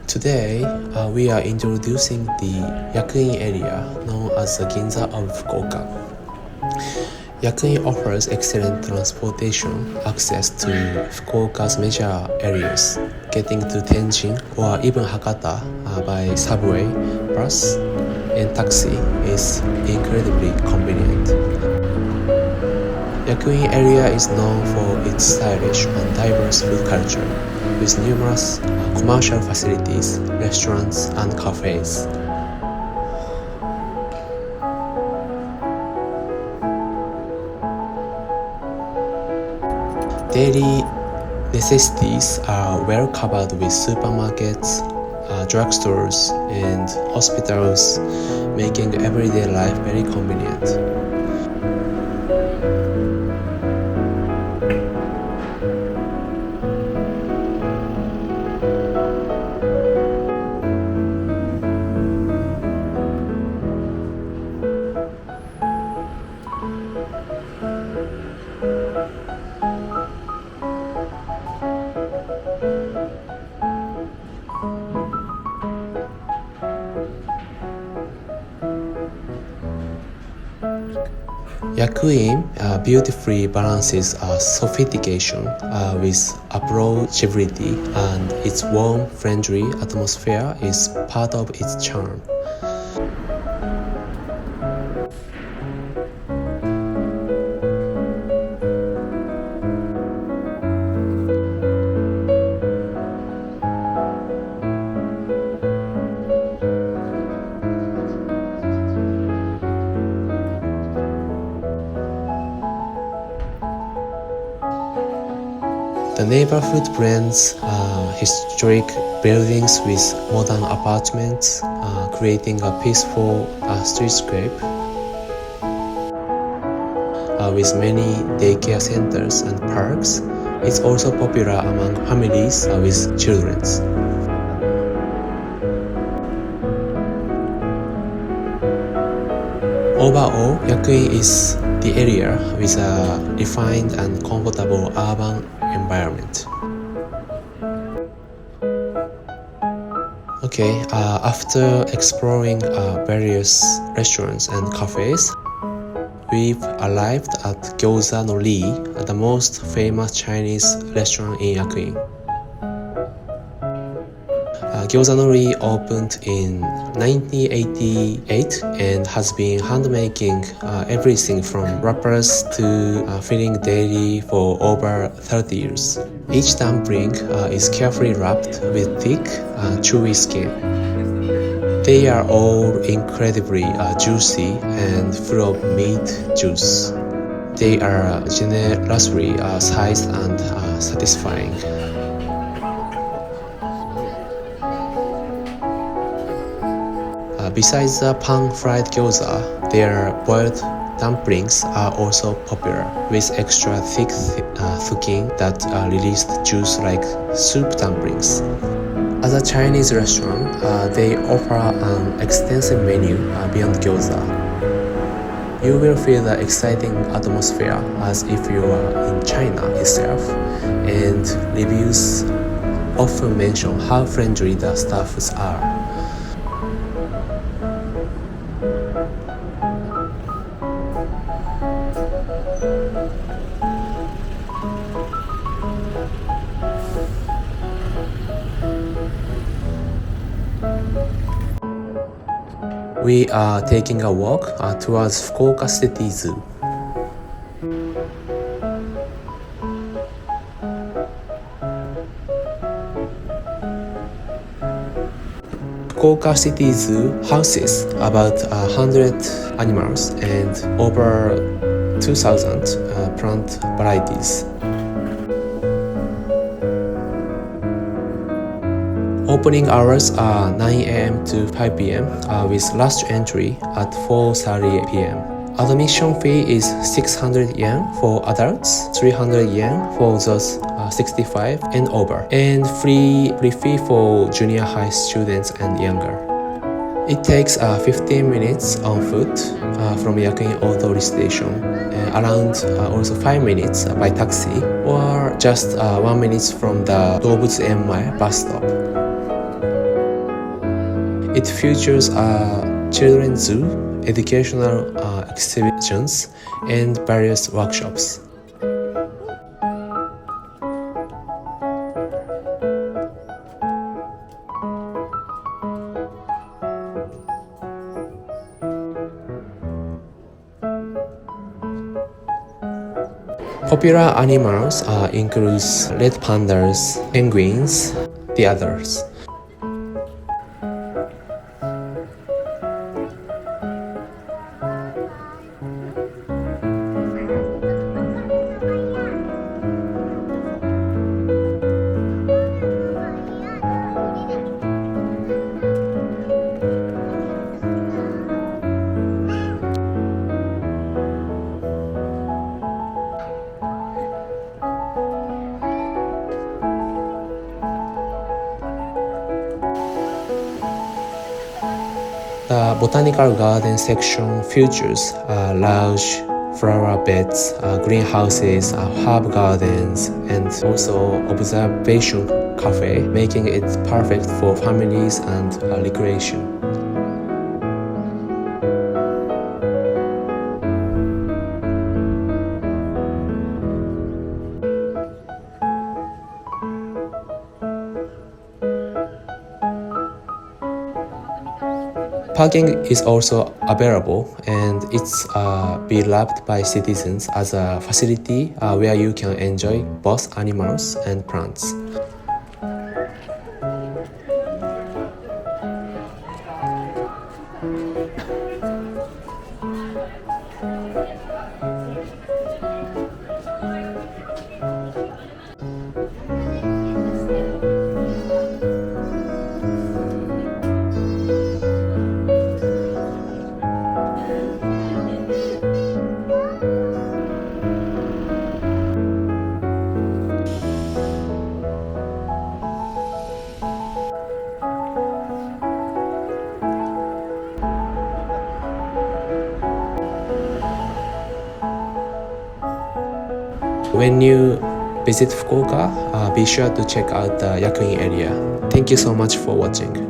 Today, we are introducing the Yakuin area, known as the Ginza of Fukuoka. Yakuin offers excellent transportation access to Fukuoka's major areas. Getting to Tenjin or even Hakata by subway, bus, and taxi is incredibly convenient. Yakuin area is known for its stylish and diverse food culture, with numerous commercial facilities, restaurants, and cafes. Daily necessities are well covered with supermarkets, drugstores, and hospitals, making everyday life very convenient. Yakuin beautifully balances sophistication with approachability, and its warm, friendly atmosphere is part of its charm. The neighborhood blends historic buildings with modern apartments, creating a peaceful streetscape with many daycare centers and parks. It's also popular among families with children. Overall, Yakuin is the area with a refined and comfortable urban environment. After exploring various restaurants and cafes, we've arrived at Gyoza no Ri, the most famous Chinese restaurant in Yakuin. Gyoza no Ri opened in 1988 and has been handmaking everything from wrappers to filling daily for over 30 years. Each dumpling is carefully wrapped with thick, chewy skin. They are all incredibly juicy and full of meat juice. They are generously sized and satisfying. Besides the pan-fried gyoza, their boiled dumplings are also popular, with extra thick skin that release juice like soup dumplings. As a Chinese restaurant, they offer an extensive menu beyond gyoza. You will feel the exciting atmosphere as if you are in China itself, and reviews often mention how friendly the staffs are. We are taking a walk towards Fukuoka City Zoo. Fukuoka City Zoo houses about 100 animals and over 2,000 plant varieties. Opening hours are 9 a.m. to 5 p.m. With last entry at 4:30 p.m. Admission fee is 600 yen for adults, 300 yen for those 65 and over, and free fee for junior high students and younger. It takes 15 minutes on foot from Yakuin Authority Station, around also 5 minutes by taxi, or just 1 minute from the Dobutsu-en-mae bus stop. It features a children's zoo, educational exhibitions, and various workshops. Popular animals include red pandas, penguins, the others. The botanical garden section features large flower beds, greenhouses, herb gardens, and also observation cafe, making it perfect for families and recreation. Parking is also available, and it's beloved by citizens as a facility where you can enjoy both animals and plants. When you visit Fukuoka, be sure to check out the Yakuin area. Thank you so much for watching.